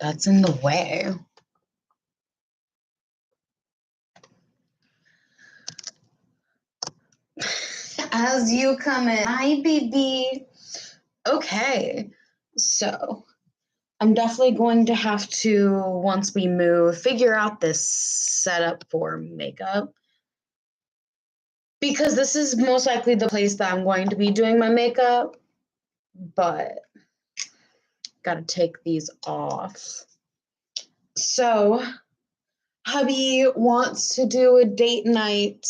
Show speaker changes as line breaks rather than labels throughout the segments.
that's in the way. As you come in, hi, baby. Okay, so I'm definitely going to have to, once we move, figure out this setup for makeup. Because this is most likely the place that I'm going to be doing my makeup, but gotta take these off. So, hubby wants to do a date night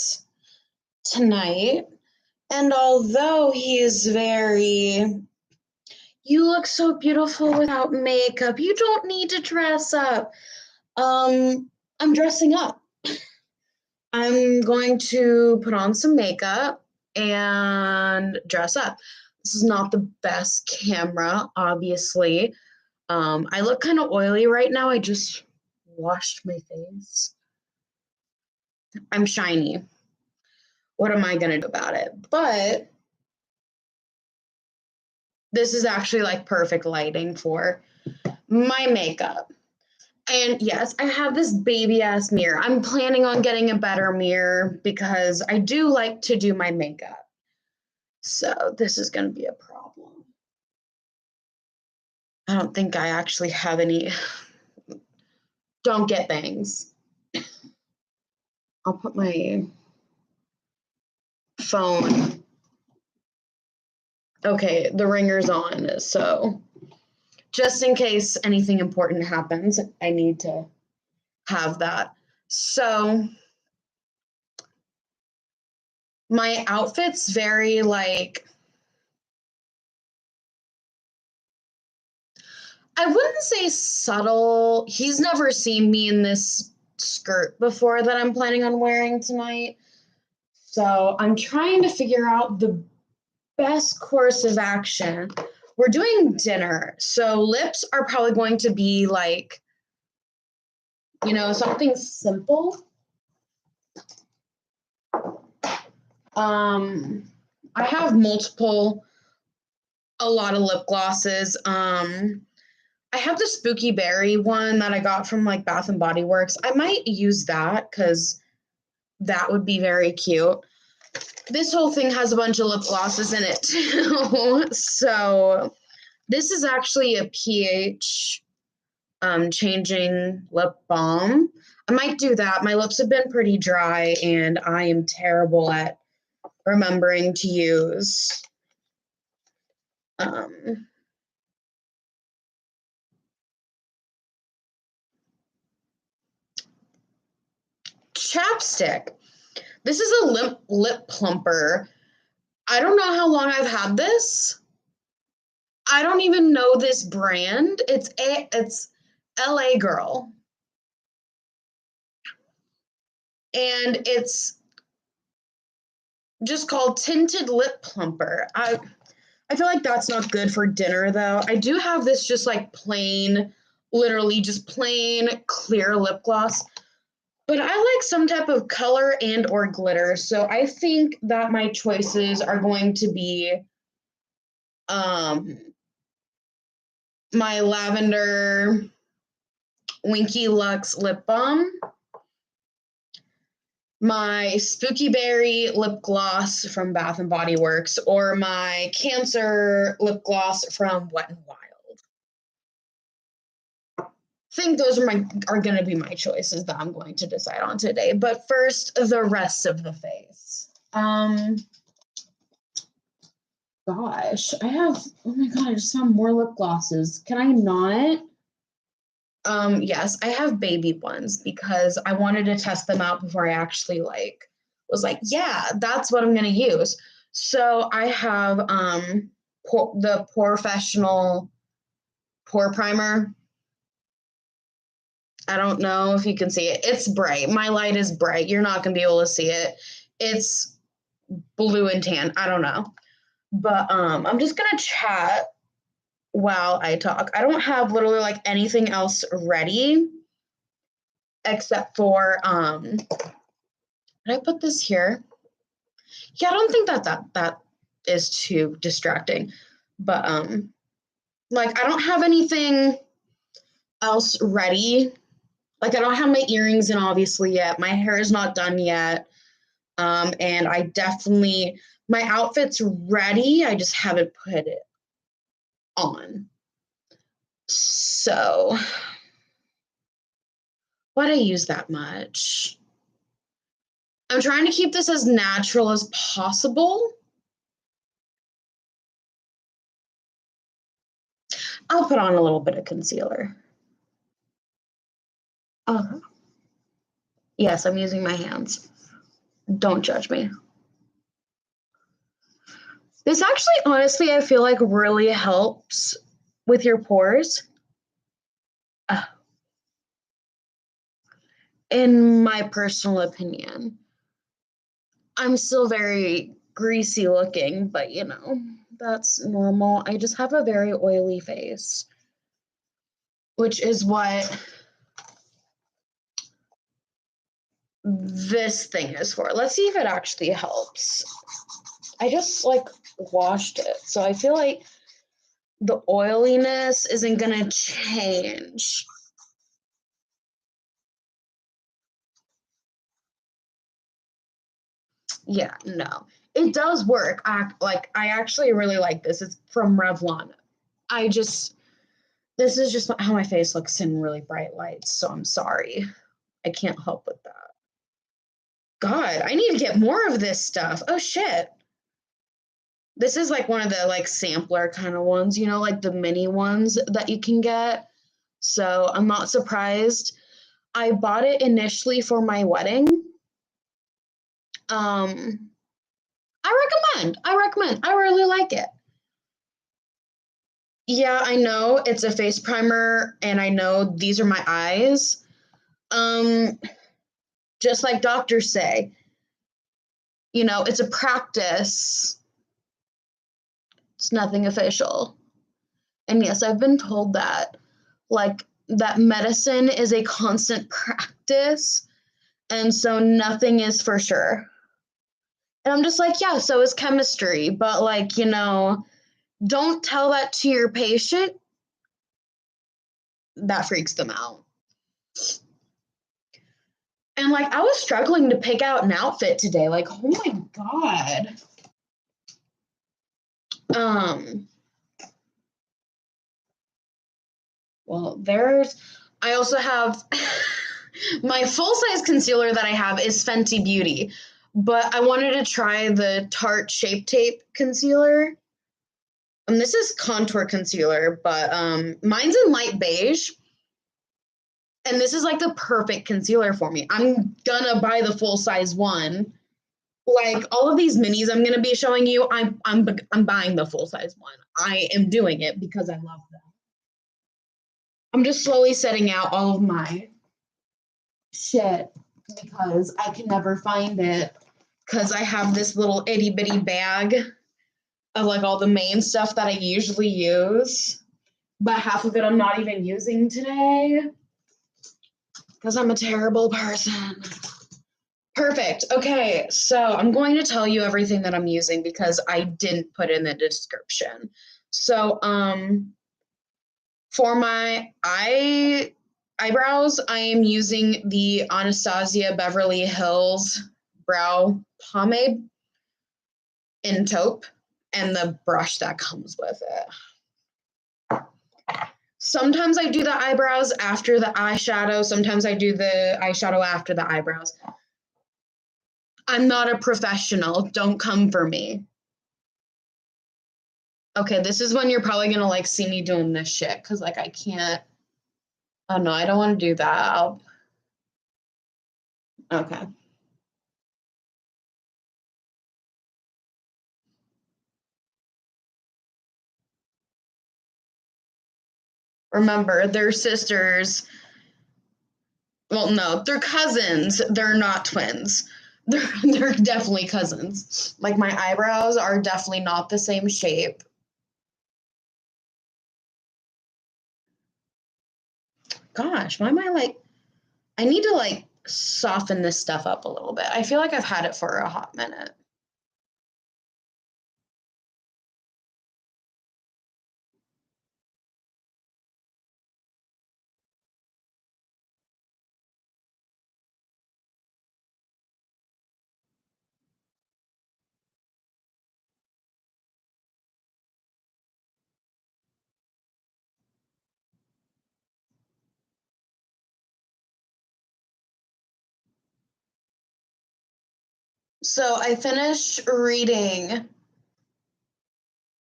tonight, and although he is very, you look so beautiful without makeup, you don't need to dress up. I'm dressing up. I'm going to put on some makeup and dress up. This is not the best camera, obviously. I look kind of oily right now. I just washed my face. I'm shiny. What am I going to do about it? But this is actually like perfect lighting for my makeup. And yes, I have this baby ass mirror. I'm planning on getting a better mirror because I do like to do my makeup. So this is going to be a problem. I don't think I actually have any. Don't get bangs. I'll put my phone. Okay, the ringer's on. So just in case anything important happens, I need to have that. So my outfit's very like, I wouldn't say subtle. He's never seen me in this skirt before that I'm planning on wearing tonight. So I'm trying to figure out the best course of action. We're doing dinner, so lips are probably going to be like, something simple. I have a lot of lip glosses. I have the Spooky Berry one that I got from like Bath and Body Works. I might use that because that would be very cute. This whole thing has a bunch of lip glosses in it too. So this is actually a pH changing lip balm. I might do that. My lips have been pretty dry and I am terrible at remembering to use chapstick. This is a lip plumper. I don't know how long I've had this. I don't even know this brand. It's LA Girl. And it's just called Tinted Lip Plumper. I feel like that's not good for dinner though. I do have this just like plain, literally just plain clear lip gloss. But I like some type of color and or glitter. So I think that my choices are going to be my lavender Winky Lux lip balm, my Spooky Berry lip gloss from Bath and Body Works, or my Cancer lip gloss from Wet n Wild. I think those are going to be my choices that I'm going to decide on today. But first, the rest of the face. Gosh, oh my God, I just found more lip glosses. Can I not? Yes, I have baby ones because I wanted to test them out before I actually was like, yeah, that's what I'm going to use. So I have the Professional Pore Primer. I don't know if you can see it. It's bright. My light is bright. You're not going to be able to see it. It's blue and tan. I don't know. But I'm just going to chat while I talk. I don't have literally like anything else ready except for did I put this here? Yeah, I don't think that is too distracting. But like I don't have anything else ready. Like I don't have my earrings in obviously yet. My hair is not done yet. And I definitely, my outfit's ready. I just haven't put it on. So, why'd I use that much? I'm trying to keep this as natural as possible. I'll put on a little bit of concealer. Yes, I'm using my hands. Don't judge me. This actually, honestly, I feel like really helps with your pores. In my personal opinion. I'm still very greasy looking, but you know, that's normal. I just have a very oily face, which is what this thing is for. Let's see if it actually helps. I just like washed it, so I feel like the oiliness isn't gonna change. Yeah, no. It does work. I actually really like this. It's from Revlon. I just This is just how my face looks in really bright lights, so I'm sorry. I can't help with that. God, I need to get more of this stuff. Oh shit. This is like one of the like sampler kind of ones, you know, like the mini ones that you can get. So I'm not surprised. I bought it initially for my wedding. Um, I recommend. I really like it. Yeah, I know it's a face primer and I know these are my eyes. Um, just like doctors say, you know, it's a practice. It's nothing official. And yes, I've been told that, like, that medicine is a constant practice. And so nothing is for sure. And I'm just like, yeah, so is chemistry. But, like, you know, don't tell that to your patient. That freaks them out. And, like, I was struggling to pick out an outfit today. Like, oh my God. Um, Well, I also have my full size concealer that I have is Fenty Beauty, but I wanted to try the Tarte Shape Tape concealer. This is contour concealer, but mine's in light beige. And this is like the perfect concealer for me. I'm gonna buy the full size one. Like all of these minis I'm gonna be showing you, I'm buying the full size one. I am doing it because I love them. I'm just slowly setting out all of my shit because I can never find it because I have this little itty bitty bag of like all the main stuff that I usually use, but half of it I'm not even using today because I'm a terrible person. Perfect. Okay, so I'm going to tell you everything that I'm using because I didn't put in the description. So, for my eyebrows, I am using the Anastasia Beverly Hills brow pomade in taupe and the brush that comes with it. Sometimes I do the eyebrows after the eyeshadow. Sometimes I do the eyeshadow after the eyebrows. I'm not a professional. Don't come for me. Okay, this is when you're probably gonna like see me doing this shit because like I can't. Oh no, I don't want to do that. Okay. Remember, they're sisters. Well, no, they're cousins. They're not twins. They're definitely cousins. Like my eyebrows are definitely not the same shape. Gosh, why am I like I need to like soften this stuff up a little bit. I feel like I've had it for a hot minute. So I finished reading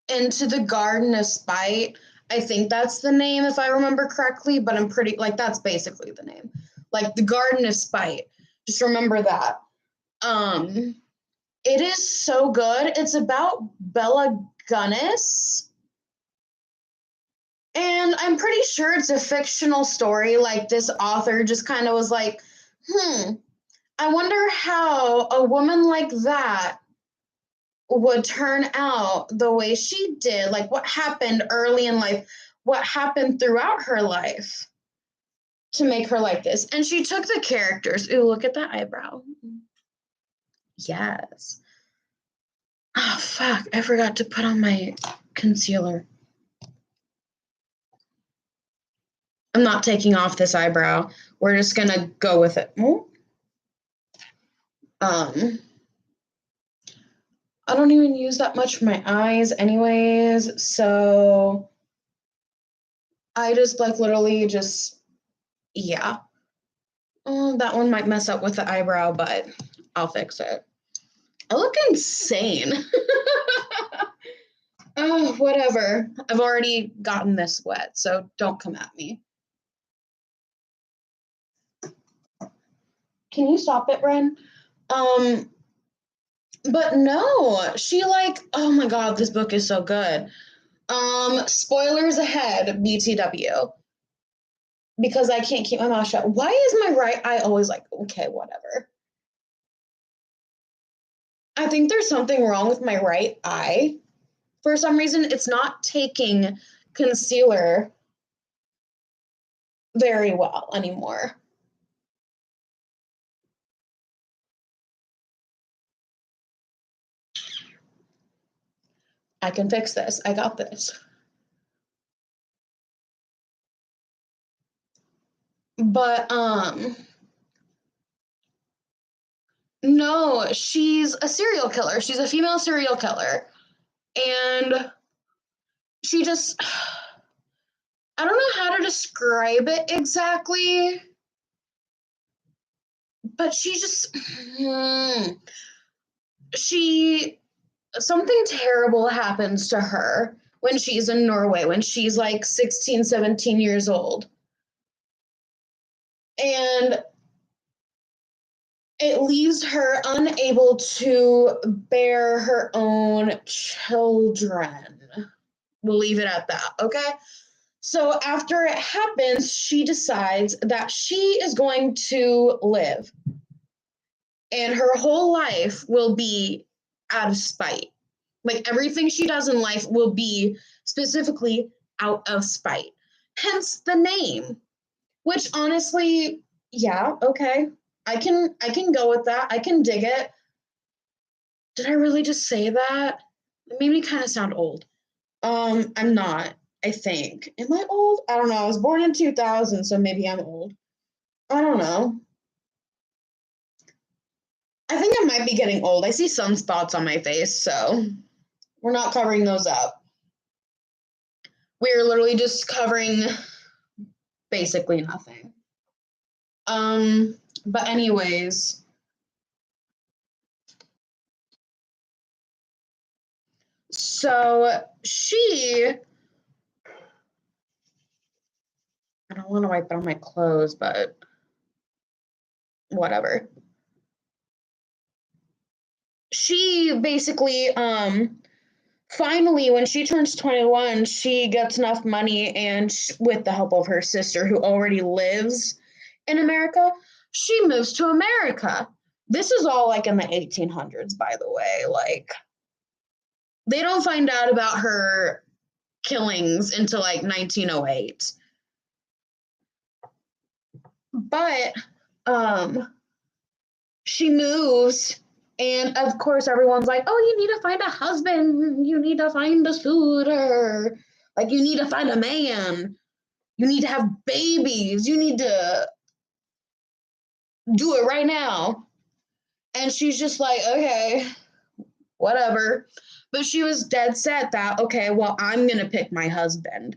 Into the Garden of Spite. I think that's the name if I remember correctly, but I'm pretty like that's basically the name. Like the Garden of Spite. Just remember that. It is so good. It's about Bella Gunnis. And I'm pretty sure it's a fictional story. Like this author just kind of was like, I wonder how a woman like that would turn out the way she did. Like what happened early in life, what happened throughout her life to make her like this. And she took the characters. Ooh, look at that eyebrow. Yes. Oh, fuck. I forgot to put on my concealer. I'm not taking off this eyebrow. We're just going to go with it. I don't even use that much for my eyes anyways, so I just like literally just, yeah. That one might mess up with the eyebrow, but I'll fix it. I look insane. Oh, whatever. I've already gotten this wet, so don't come at me. Can you stop it, Ren? But no, she like, oh my God, this book is so good. Spoilers ahead, BTW. Because I can't keep my mouth shut. Why is my right eye always like, okay, whatever? I think there's something wrong with my right eye. For some reason, it's not taking concealer very well anymore. I can fix this. I got this. But no, she's a serial killer. She's a female serial killer. And she just I don't know how to describe it exactly, but she just she something terrible happens to her when she's in Norway, when she's like 16, 17 years old. And it leaves her unable to bear her own children. We'll leave it at that, okay? So after it happens, she decides that she is going to live. And her whole life will be out of spite. Like everything she does in life will be specifically out of spite. Hence the name, which honestly, yeah, okay. I can go with that. I can dig it. Did I really just say that? It made me kind of sound old. I'm not, I think. Am I old? I don't know. I was born in 2000, so maybe I'm old. I don't know. I think I might be getting old. I see sunspots on my face, so we're not covering those up. We're literally just covering basically nothing. But anyways, so I don't want to wipe it on my clothes, but whatever. She basically, finally, when she turns 21, she gets enough money and with the help of her sister who already lives in America, she moves to America. This is all like in the 1800s, by the way. Like, they don't find out about her killings until like 1908. But she moves, and of course, everyone's like, oh, you need to find a husband, you need to find a suitor, like, you need to find a man, you need to have babies, you need to do it right now. And she's just like, okay, whatever. But she was dead set that, okay, well, I'm going to pick my husband.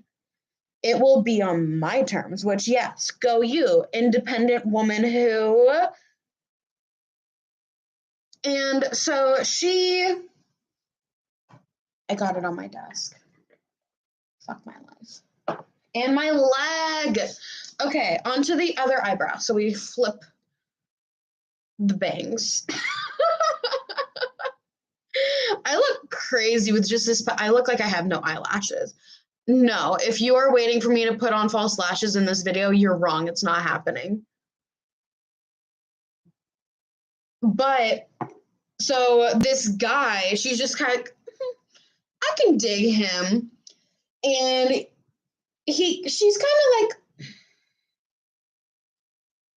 It will be on my terms, which, yes, go you, independent woman who And so I got it on my desk. Fuck my life. And my leg. Okay, onto the other eyebrow. So we flip the bangs. I look crazy with just this. I look like I have no eyelashes. No, if you are waiting for me to put on false lashes in this video, you're wrong. It's not happening. But so this guy, she's just kind of, I can dig him. And she's kind of like,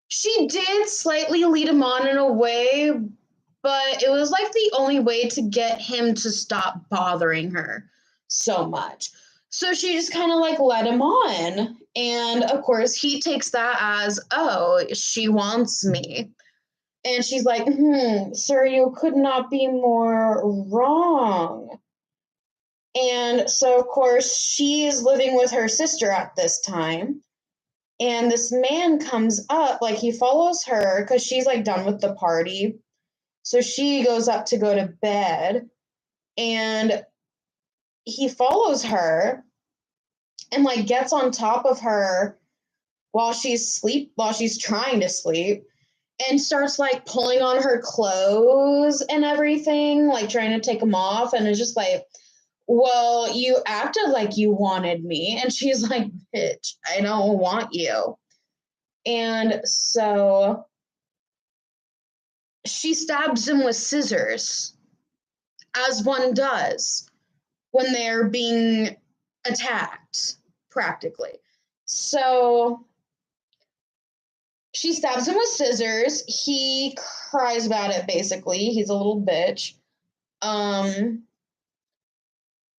she did slightly lead him on in a way, but it was like the only way to get him to stop bothering her so much. So she just kind of like let him on. And of course, he takes that as, oh, she wants me. And she's like, sir, you could not be more wrong. And so, of course, she is living with her sister at this time. And this man comes up, like he follows her because she's like done with the party. So she goes up to go to bed. And he follows her and like gets on top of her while she's trying to sleep, and starts like pulling on her clothes and everything, like trying to take them off. And it's just like, well, you acted like you wanted me. And she's like, bitch, I don't want you. And so she stabs him with scissors, as one does when they're being attacked, practically. So she stabs him with scissors. He cries about it, basically. He's a little bitch.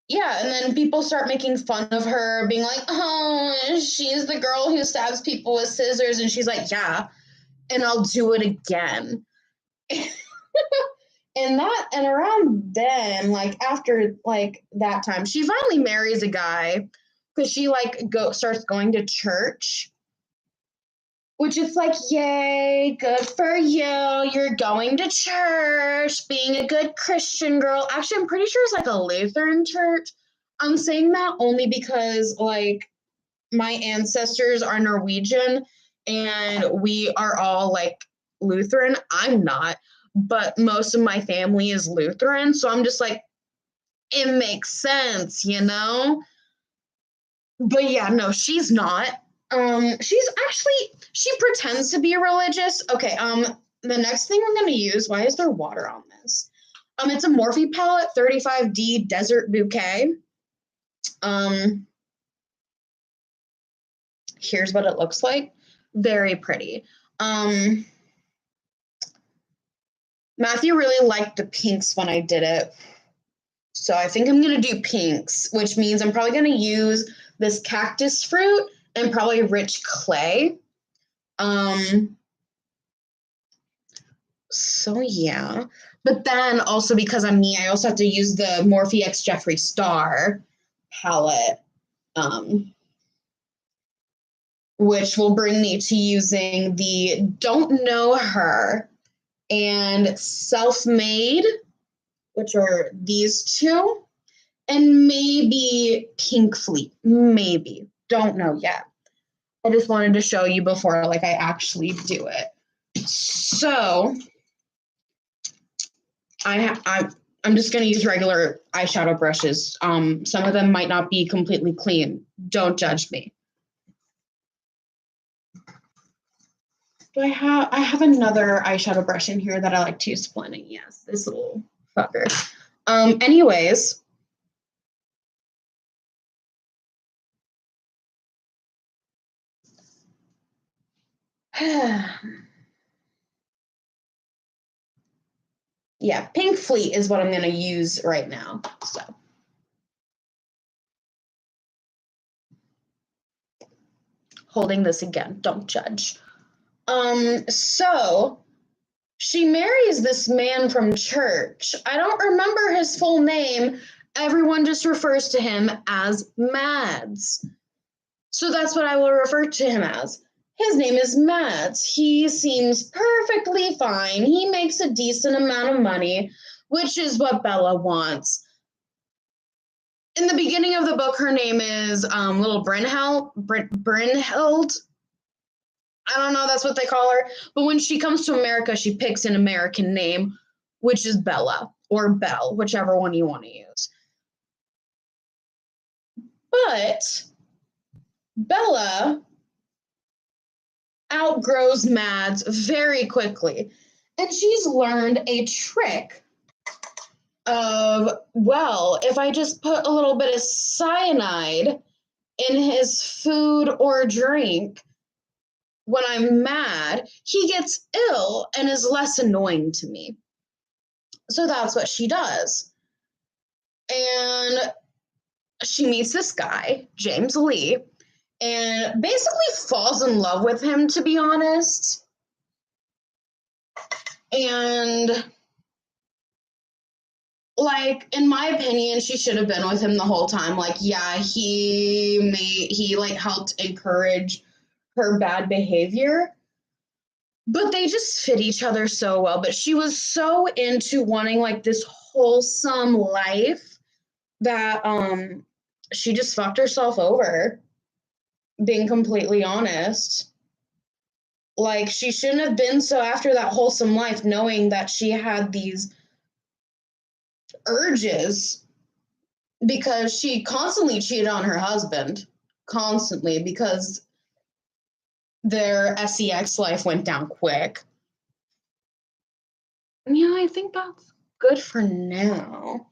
Yeah, and then people start making fun of her, being like, oh, she's the girl who stabs people with scissors. And she's like, yeah, and I'll do it again. And around then, like after like that time, she finally marries a guy because she like starts going to church, which is like, yay, good for you. You're going to church, being a good Christian girl. Actually, I'm pretty sure it's like a Lutheran church. I'm saying that only because like my ancestors are Norwegian and we are all like Lutheran. I'm not, but most of my family is Lutheran. So I'm just like, it makes sense, you know? But yeah, no, she's not. She pretends to be religious. Okay, the next thing I'm gonna use, why is there water on this? It's a Morphe palette, 35D Desert Bouquet. Here's what it looks like. Very pretty. Matthew really liked the pinks when I did it. So I think I'm gonna do pinks, which means I'm probably gonna use this cactus fruit and probably rich clay. So yeah, but then also because I'm me, I also have to use the Morphe X Jeffree Star palette, which will bring me to using the Don't Know Her and Self-Made, which are these two, and maybe Pink Fleet, maybe, don't know yet. I just wanted to show you before like I actually do it. So I'm just going to use regular eyeshadow brushes. Some of them might not be completely clean. Don't judge me. I have another eyeshadow brush in here that I like to use for blending. Yes, this little fucker. Anyways. Yeah, Pink Fleet is what I'm going to use right now. So. Holding this again, don't judge. So she marries this man from church. I don't remember his full name. Everyone just refers to him as Mads. So that's what I will refer to him as. His name is Mads. He seems perfectly fine. He makes a decent amount of money, which is what Bella wants. In the beginning of the book, her name is Little Brynhild. I don't know, that's what they call her. But when she comes to America, she picks an American name, which is Bella or Belle, whichever one you want to use. But Bella outgrows Mads very quickly. And she's learned a trick of, well, if I just put a little bit of cyanide in his food or drink, when I'm mad, he gets ill and is less annoying to me. So that's what she does. And she meets this guy, James Lee, and basically falls in love with him, to be honest. And, like, in my opinion, she should have been with him the whole time. Like, yeah, he like helped encourage her bad behavior, but they just fit each other so well. But she was so into wanting like this wholesome life that she just fucked herself over, being completely honest. Like, she shouldn't have been so after that wholesome life, knowing that she had these urges, because she constantly cheated on her husband, constantly, because their sex life went down quick. Yeah, I think that's good for now.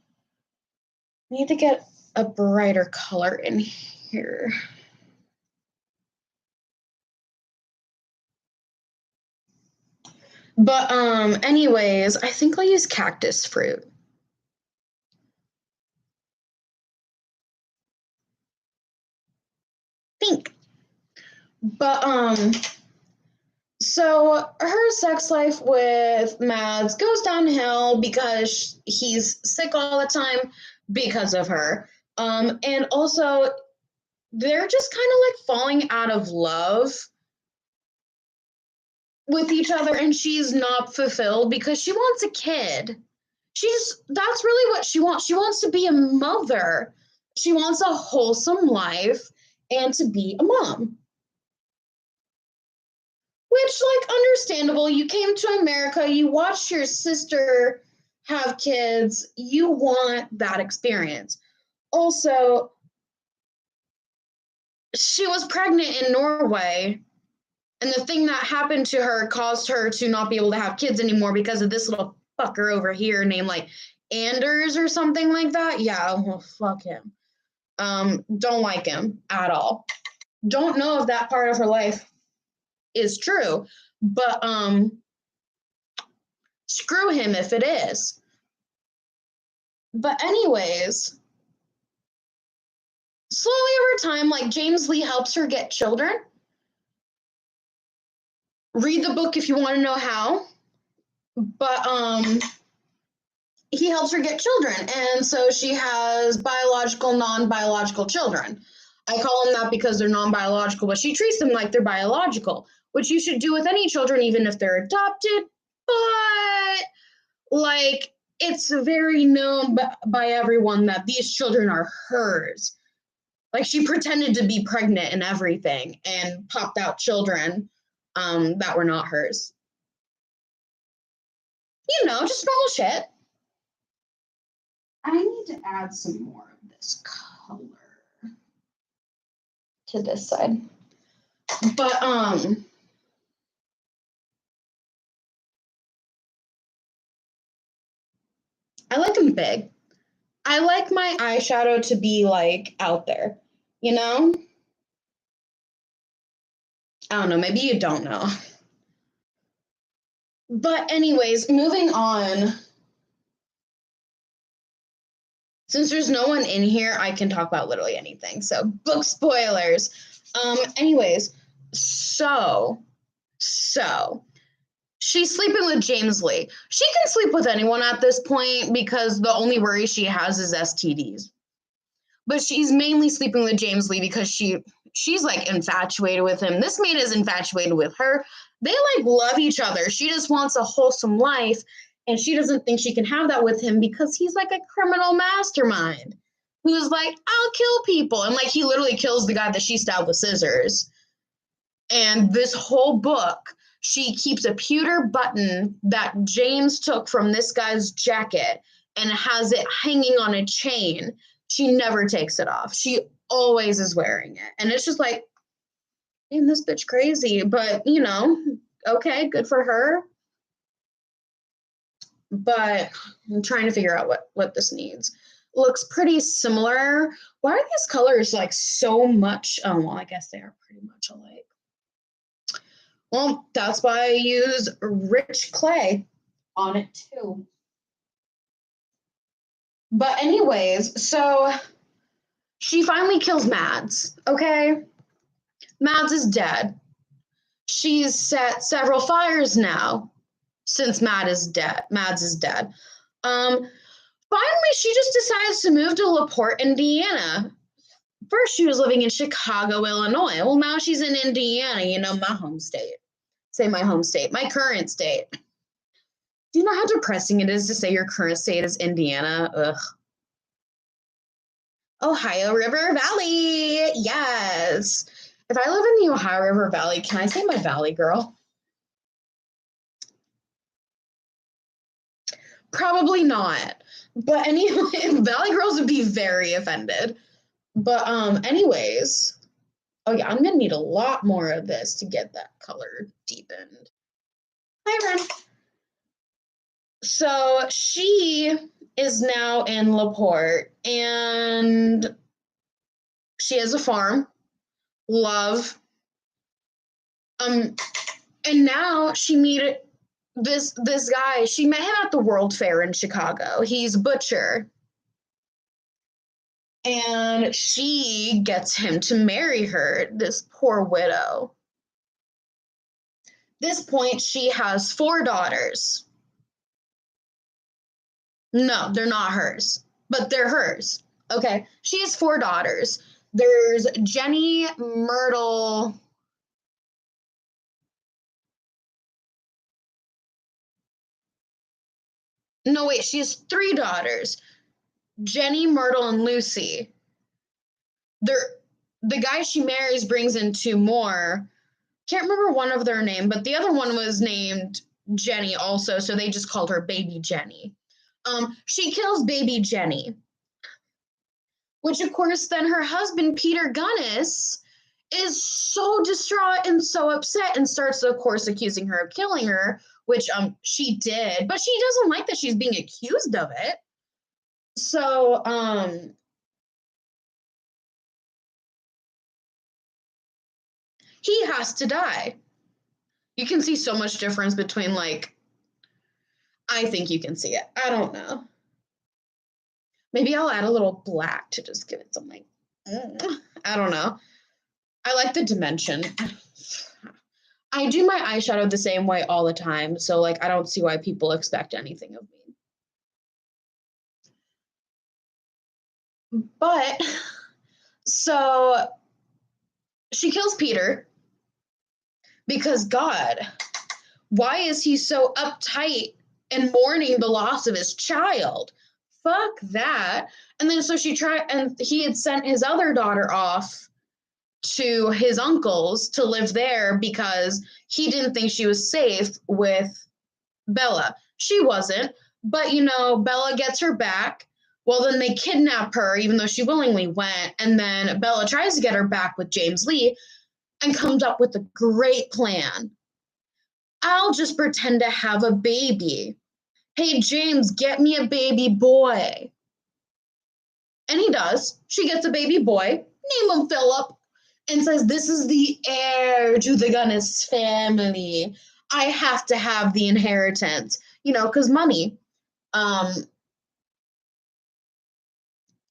I need to get a brighter color in here. But anyways, I think I'll use cactus fruit. Think. But so her sex life with Mads goes downhill because he's sick all the time because of her. And also they're just kind of like falling out of love with each other, and she's not fulfilled because she wants a kid. That's really what she wants. She wants to be a mother. She wants a wholesome life and to be a mom. Which, like, understandable. You came to America, you watched your sister have kids, you want that experience. Also, she was pregnant in Norway, and the thing that happened to her caused her to not be able to have kids anymore because of this little fucker over here named, like, Anders or something like that. Yeah, well, fuck him. Don't like him at all. Don't know if that part of her life is true, but screw him if it is. But anyways, slowly over time, like, James Lee helps her get children. Read the book if you want to know how. But he helps her get children, and so she has biological, non-biological children. I call them that because they're non-biological, but she treats them like they're biological, which you should do with any children, even if they're adopted. But, like, it's very known by everyone that these children are hers. Like, she pretended to be pregnant and everything and popped out children that were not hers. You know, just normal shit. I need to add some more of this color to this side. But I like them big. I like my eyeshadow to be, like, out there, you know? I don't know, maybe you don't know. But anyways, moving on. Since there's no one in here, I can talk about literally anything. So, book spoilers. Anyways, so she's sleeping with James Lee. She can sleep with anyone at this point because the only worry she has is STDs. But she's mainly sleeping with James Lee because she she's like infatuated with him. This man is infatuated with her. They like love each other. She just wants a wholesome life, and she doesn't think she can have that with him because he's like a criminal mastermind who's like, I'll kill people. And like he literally kills the guy that she stabbed with scissors. And this whole book, she keeps a pewter button that James took from this guy's jacket and has it hanging on a chain. She never takes it off. She always is wearing it. And it's just like, damn, this bitch crazy. But, you know, okay, good for her. But I'm trying to figure out what this needs. Looks pretty similar. Why are these colors like so much? Oh, well, I guess they are pretty much alike. Well, that's why I use rich clay on it too. But anyways, so she finally kills Mads, okay? Mads is dead. She's set several fires now since Mads is dead. Finally, she just decides to move to LaPorte, Indiana. First, she was living in Chicago, Illinois. Well, now she's in Indiana, you know, my home state. Say my home state, my current state. Do you know how depressing it is to say your current state is Indiana? Ugh. Ohio River Valley. Yes. If I live in the Ohio River Valley, can I say my valley girl? Probably not. But anyway, valley girls would be very offended. But anyways, oh yeah, I'm gonna need a lot more of this to get that color deepened. Hi, Ren. So she is now in LaPorte, and she has a farm. Love. And now she met this guy. She met him at the World Fair in Chicago. He's Butcher. And she gets him to marry her, this poor widow. At this point, she has 4 daughters. No, they're not hers, but they're hers. Okay, she has 4 daughters. There's Jenny, Myrtle. No, wait, she has 3 daughters. Jenny, Myrtle, and Lucy. The guy she marries brings in 2 more. Can't remember one of their name, but the other one was named Jenny also, so they just called her Baby Jenny. She kills Baby Jenny, which of course then her husband, Peter Gunnis, is so distraught and so upset and starts, of course, accusing her of killing her, which she did, but she doesn't like that she's being accused of it. So, he has to die. You can see so much difference between, like, I think you can see it. I don't know. Maybe I'll add a little black to just give it some, like, I don't know. I like the dimension. I do my eyeshadow the same way all the time, so, like, I don't see why people expect anything of me. But, so, she kills Peter because, God, why is he so uptight and mourning the loss of his child? Fuck that. And then so he had sent his other daughter off to his uncle's to live there because he didn't think she was safe with Bella. She wasn't, but you know, Bella gets her back. Well, then they kidnap her, even though she willingly went. And then Bella tries to get her back with James Lee and comes up with a great plan. I'll just pretend to have a baby. Hey, James, get me a baby boy. And he does. She gets a baby boy, name him Philip, and says, this is the heir to the Gunnis family. I have to have the inheritance, you know, because money.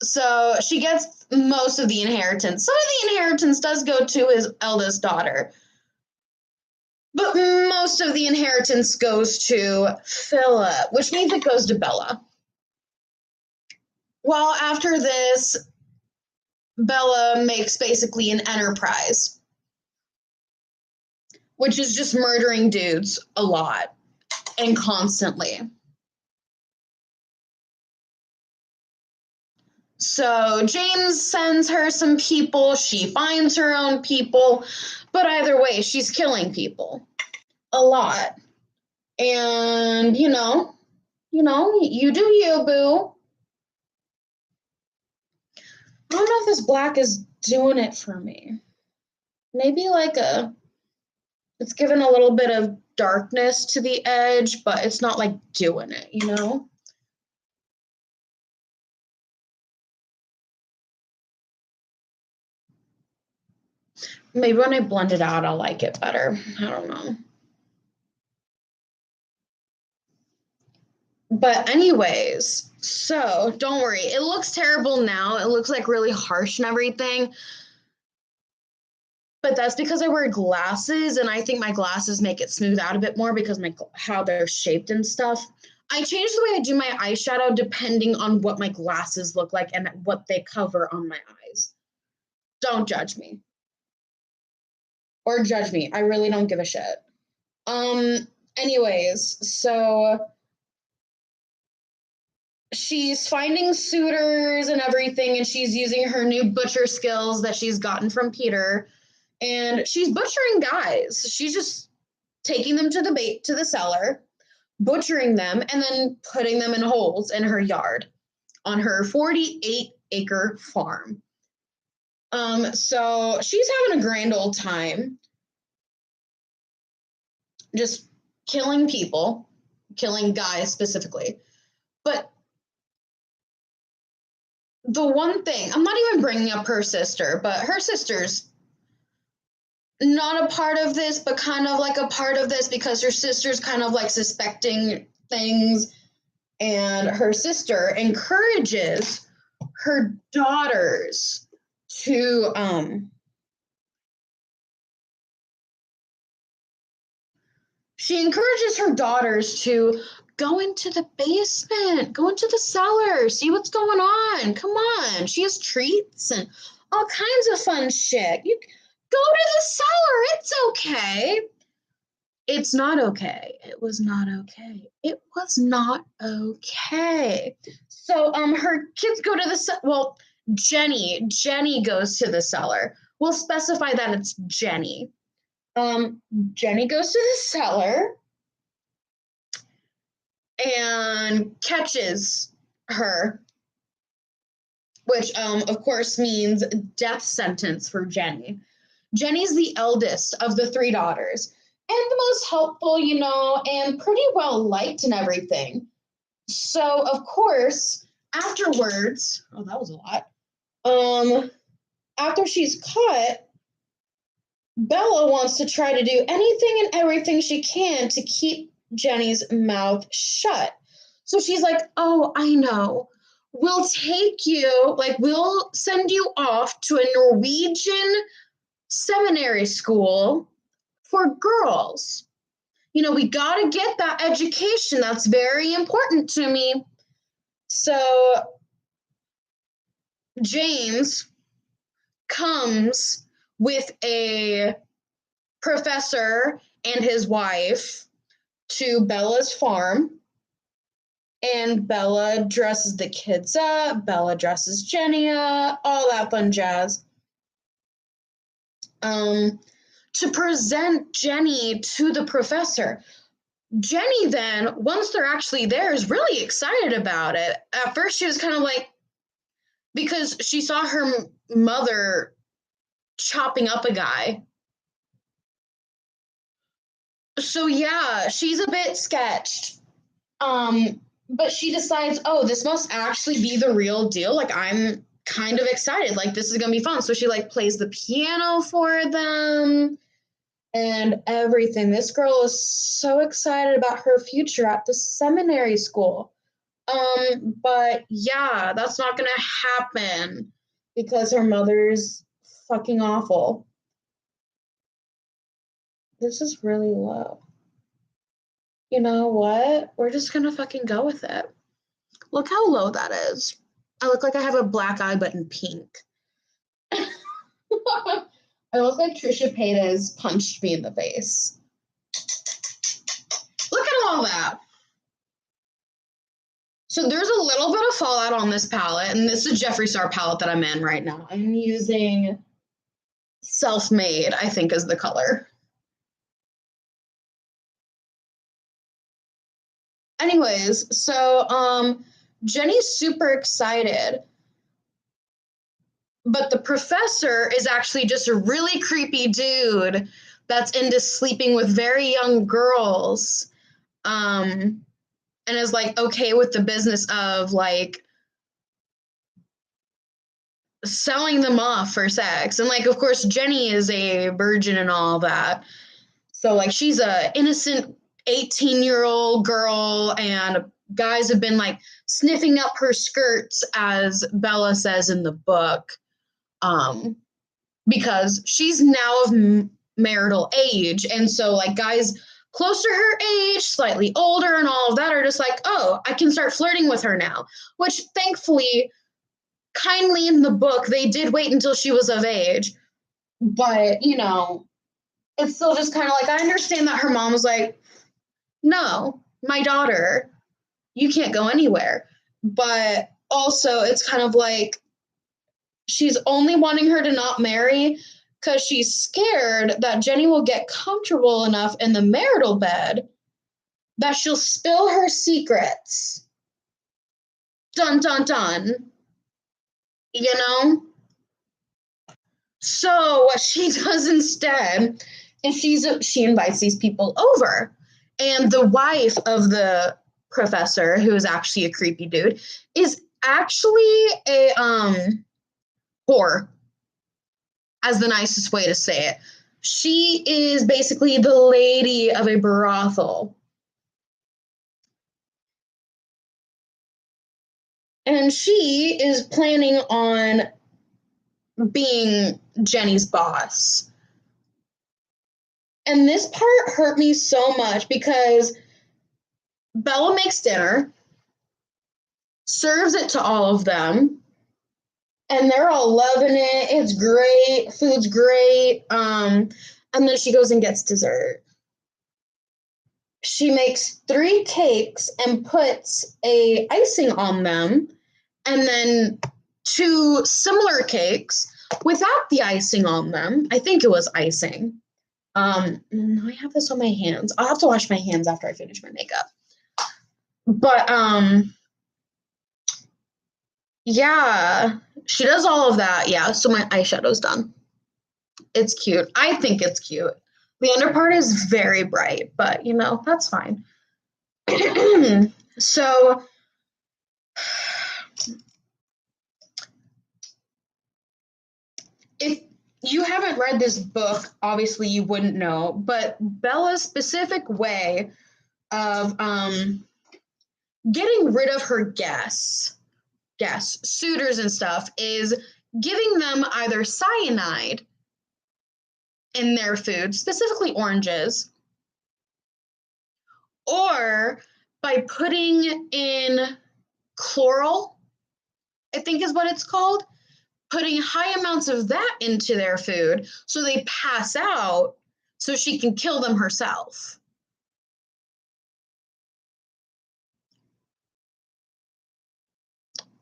So she gets most of the inheritance. Some of the inheritance does go to his eldest daughter. But most of the inheritance goes to Philip, which means it goes to Bella. Well, after this, Bella makes basically an enterprise, which is just murdering dudes a lot and constantly. So James sends her some people, she finds her own people, but either way, she's killing people a lot. And, you do you, boo. I don't know if this black is doing it for me. Maybe it's given a little bit of darkness to the edge, but it's not like doing it, Maybe when I blend it out, I'll like it better. I don't know. But anyways, so don't worry. It looks terrible now. It looks like really harsh and everything. But that's because I wear glasses, and I think my glasses make it smooth out a bit more because how they're shaped and stuff. I change the way I do my eyeshadow depending on what my glasses look like and what they cover on my eyes. Don't judge me. Or judge me. I really don't give a shit. Anyways, so she's finding suitors and everything, and she's using her new butcher skills that she's gotten from Peter, and she's butchering guys. She's just taking them to the cellar, butchering them, and then putting them in holes in her yard on her 48-acre farm. So she's having a grand old time, just killing people, killing guys specifically. But the one thing, I'm not even bringing up her sister, but her sister's not a part of this, but kind of like a part of this because her sister's kind of like suspecting things, and her sister encourages her daughters to she encourages her daughters to go into the basement, go into the cellar, see what's going on. Come on. She has treats and all kinds of fun shit. You go to the cellar. It's okay. It's not okay. It was not okay. It was not okay. So her kids go to Jenny goes to the cellar. We'll specify that it's Jenny. Jenny goes to the cellar and catches her, which of course means death sentence for Jenny. Jenny's the eldest of the three daughters and the most helpful, and pretty well liked and everything. So of course, afterwards, oh, that was a lot. After she's caught, Bella wants to try to do anything and everything she can to keep Jenny's mouth shut. So she's like, oh, I know. We'll send you off to a Norwegian seminary school for girls. We got to get that education. That's very important to me. So James comes with a professor and his wife to Bella's farm, and Bella dresses the kids up, Bella dresses Jenny up, all that fun jazz. To present Jenny to the professor. Jenny then, once they're actually there, is really excited about it. At first, she was kind of like, because she saw her mother chopping up a guy. So yeah, she's a bit sketched. But she decides, oh, this must actually be the real deal. Like, I'm kind of excited. Like, this is gonna be fun. So she plays the piano for them and everything. This girl is so excited about her future at the seminary school. But yeah, that's not gonna happen because her mother's fucking awful. This is really low. You know what? We're just gonna fucking go with it. Look how low that is. I look like I have a black eye, but in pink. I look like Trisha Paytas punched me in the face. Look at all that. So there's a little bit of fallout on this palette, and this is Jeffree Star palette that I'm in right now. I'm using Self-Made, I think is the color. Anyways, so Jenny's super excited, but the professor is actually just a really creepy dude that's into sleeping with very young girls, and is like okay with the business of like selling them off for sex. And like, of course, Jenny is a virgin and all that. So like, she's a innocent 18-year-old girl, and guys have been like sniffing up her skirts, as Bella says in the book, because she's now of marital age. And so like guys close to her age, slightly older and all of that are just like, oh, I can start flirting with her now, which thankfully, kindly in the book, they did wait until she was of age. But, you know, it's still just kind of like, I understand that her mom was like, no, my daughter, you can't go anywhere. But also, it's kind of like she's only wanting her to not marry because she's scared that Jenny will get comfortable enough in the marital bed that she'll spill her secrets. Dun, dun, dun. You know? So what she does instead is she invites these people over. And the wife of the professor, who is actually a creepy dude, is actually a whore, as the nicest way to say it. She is basically the lady of a brothel. And she is planning on being Jenny's boss. And this part hurt me so much because Bella makes dinner, serves it to all of them, and they're all loving it. It's great. Food's great. And then she goes and gets dessert. She makes 3 cakes and puts a icing on them, and then 2 similar cakes without the icing on them. I think it was icing. I have this on my hands. I'll have to wash my hands after I finish my makeup. But yeah, she does all of that. Yeah, so my eyeshadow's done. It's cute. I think it's cute. The under part is very bright, but you know, that's fine. So if you haven't read this book, obviously you wouldn't know, but Bella's specific way of getting rid of her guests, suitors and stuff, is giving them either cyanide in their food, specifically oranges, or by putting in chloral, I think is what it's called, putting high amounts of that into their food so they pass out so she can kill them herself.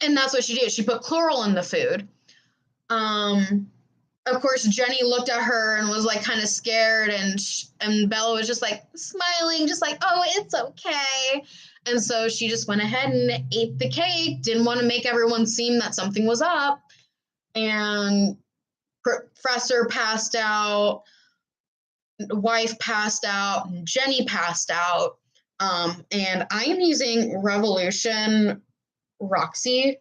And that's what she did. She put chloral in the food. Of course, Jenny looked at her and was like kind of scared, and Bella was just like smiling, just like, oh, it's okay. And so she just went ahead and ate the cake, didn't want to make everyone seem that something was up. And Professor passed out, wife passed out, Jenny passed out. And I am using Revolution Roxy.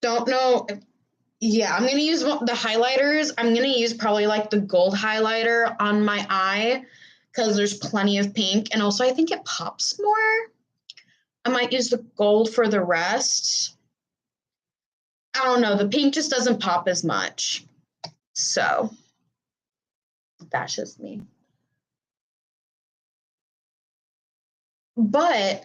Don't know. Yeah, I'm going to use the highlighters. I'm going to use probably like the gold highlighter on my eye because there's plenty of pink. And also, I think it pops more. I might use the gold for the rest. I don't know. The pink just doesn't pop as much. So that's just me. But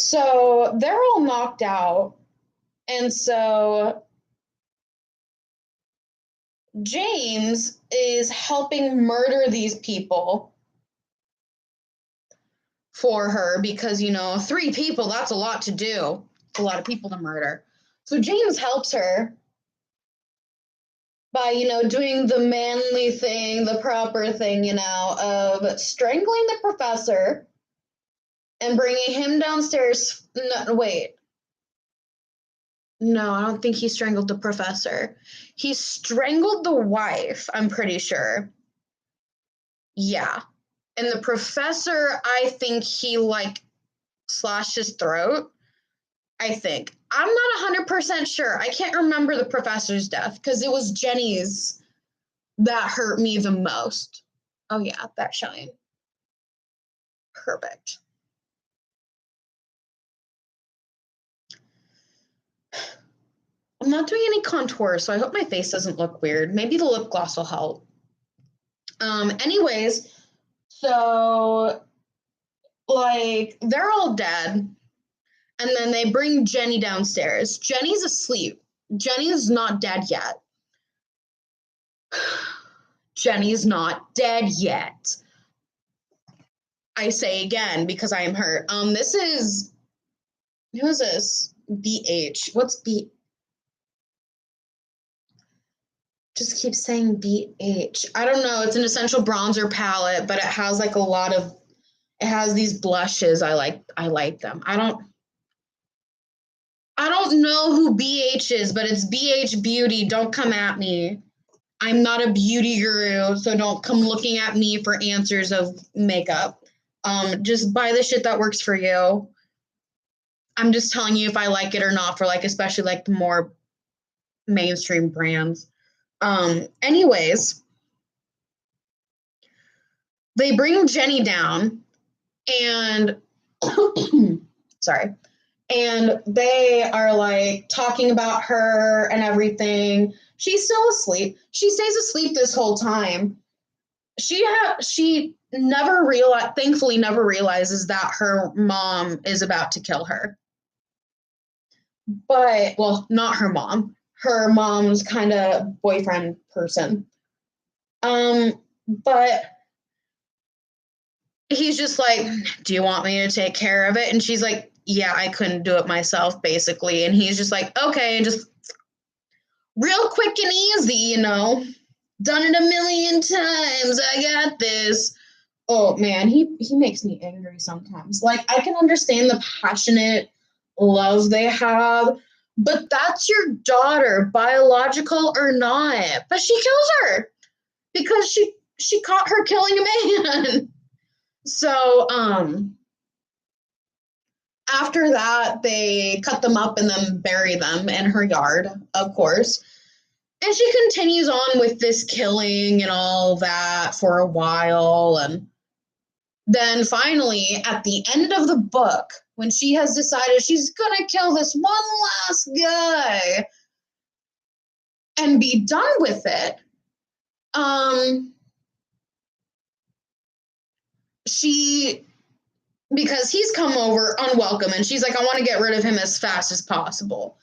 So they're all knocked out. And so James is helping murder these people for her because, 3 people, that's a lot to do. It's a lot of people to murder. So James helps her by, doing the manly thing, the proper thing, of strangling the professor and bringing him downstairs. No, wait. No, I don't think he strangled the professor. He strangled the wife, I'm pretty sure. Yeah. And the professor, I think he, slashed his throat. I think. I'm not 100% sure. I can't remember the professor's death because it was Jenny's that hurt me the most. Oh, yeah, that shine. Perfect. I'm not doing any contour, so I hope my face doesn't look weird. Maybe the lip gloss will help. Anyways, so, they're all dead. And then they bring Jenny downstairs. Jenny's asleep. Jenny's not dead yet. Jenny's not dead yet. I say again because I am hurt. Who is this? BH. What's B? Just keep saying BH. I don't know. It's an essential bronzer palette, but it has it has these blushes. I like them. I don't know who BH is, but it's BH Beauty. Don't come at me. I'm not a beauty guru, so don't come looking at me for answers of makeup. Just buy the shit that works for you. I'm just telling you if I like it or not for especially the more mainstream brands. Anyways, they bring Jenny down and sorry. And they are talking about her and everything. She's still asleep. She stays asleep this whole time. She thankfully never realizes that her mom is about to kill her. But, well, not her mom. Her mom's kind of boyfriend person. But he's just like, do you want me to take care of it? And she's like, yeah, I couldn't do it myself, basically. And he's just like, okay, just real quick and easy, done it a million times. I got this. Oh man, he makes me angry sometimes. I can understand the passionate love they have, but that's your daughter, biological or not. But she kills her because she caught her killing a man. So, after that, they cut them up and then bury them in her yard, of course. And she continues on with this killing and all that for a while. And then finally, at the end of the book, when she has decided she's going to kill this one last guy and be done with it, because he's come over unwelcome, and she's like, I want to get rid of him as fast as possible.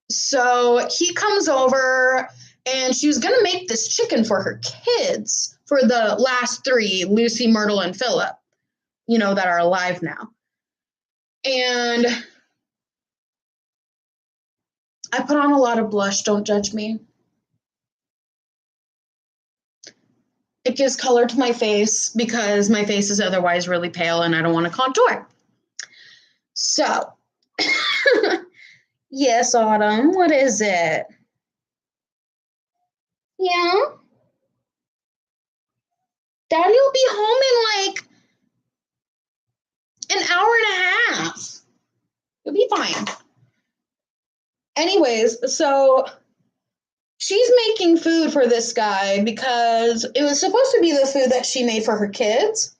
So he comes over, and she was going to make this chicken for her kids, for the last 3, Lucy, Myrtle, and Philip, that are alive now. And I put on a lot of blush, don't judge me. It gives color to my face because my face is otherwise really pale and I don't want to contour. So, yes, Autumn, what is it? Yeah? Daddy will be home in an hour and a half. You'll be fine. Anyways, so she's making food for this guy because it was supposed to be the food that she made for her kids.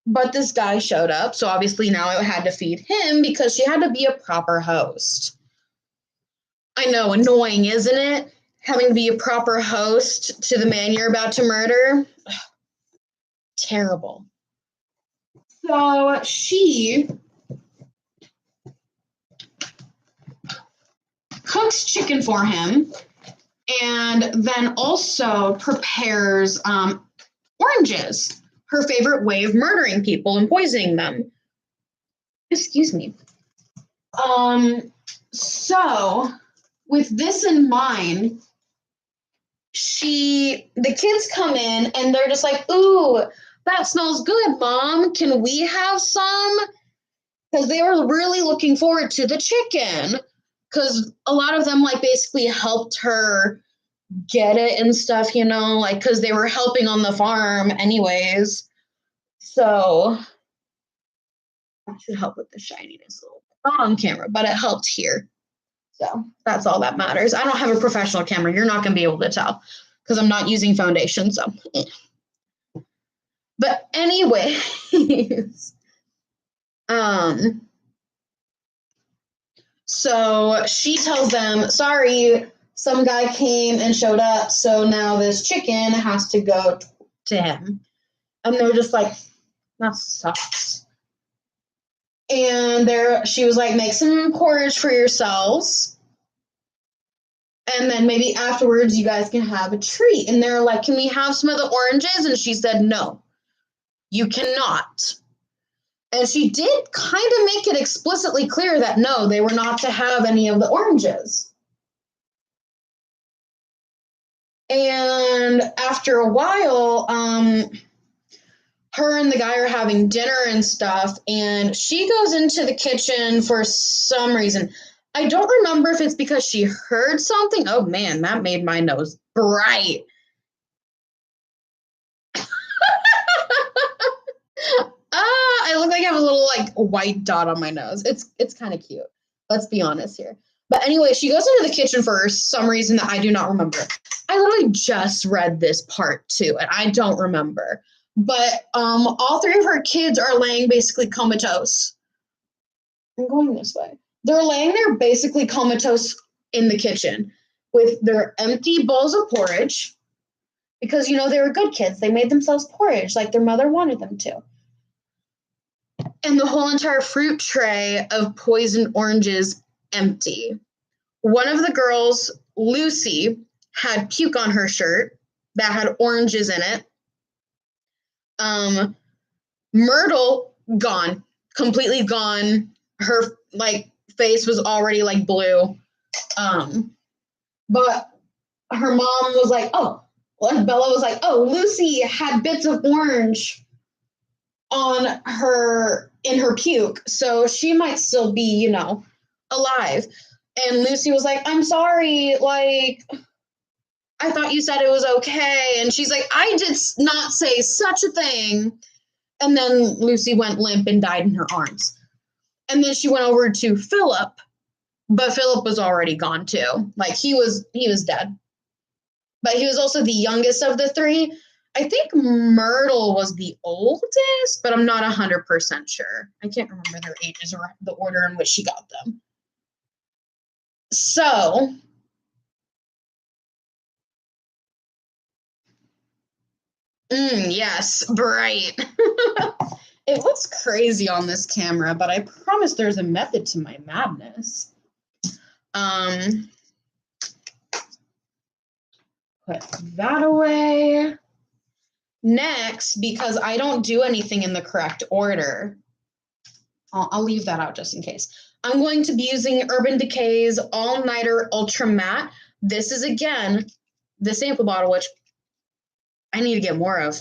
But this guy showed up, so obviously now I had to feed him because she had to be a proper host. I know, annoying, isn't it? Having to be a proper host to the man you're about to murder. Ugh, terrible. So she cooks chicken for him, and then also prepares oranges, her favorite way of murdering people and poisoning them. Excuse me. So with this in mind, the kids come in and they're just like, ooh, that smells good, Mom. Can we have some? Because they were really looking forward to the chicken. Because a lot of them like basically helped her get it and stuff, you know, like because they were helping on the farm anyways. So that should help with the shininess a little bit. Not on camera, but it helped here. So that's all that matters. I don't have a professional camera. You're not going to be able to tell because I'm not using foundation. So, but anyways, so she tells them, sorry, some guy came and showed up. So now this chicken has to go to him. And they're just like, that sucks. And she was like, make some porridge for yourselves. And then maybe afterwards you guys can have a treat. And they're like, can we have some of the oranges? And she said, no, you cannot. And she did kind of make it explicitly clear that no, they were not to have any of the oranges. And after a while, her and the guy are having dinner and stuff, and she goes into the kitchen for some reason. I don't remember if it's because she heard something. Oh man, that made my nose bright. I look like I have a little like white dot on my nose. It's kind of cute. Let's be honest here. But anyway, she goes into the kitchen for some reason that I do not remember. I literally just read this part too, and I don't remember. But all three of her kids are laying basically comatose. I'm going this way. They're laying there basically comatose in the kitchen with their empty bowls of porridge because, you know, they were good kids. They made themselves porridge like their mother wanted them to. And the whole entire fruit tray of poisoned oranges empty. One of the girls, Lucy, had puke on her shirt that had oranges in it. Myrtle, gone. Completely gone. Her, like, face was already, like, blue. But her mom was like, oh. Well, Bella was like, oh, Lucy had bits of orange in her puke, so she might still be, you know, alive. And Lucy was like, I'm sorry, like, I thought you said it was okay. And she's like, I did not say such a thing. And then Lucy went limp and died in her arms. And then she went over to Philip, but Philip was already gone too. Like he was dead. But he was also the youngest of the three. I think Myrtle was the oldest, but I'm not 100% sure. I can't remember their ages or the order in which she got them. So, yes, bright. It looks crazy on this camera, but I promise there's a method to my madness. Put that away. Next, because I don't do anything in the correct order, I'll leave that out just in case. I'm going to be using Urban Decay's All Nighter Ultra Matte. This is, again, the sample bottle, which I need to get more of.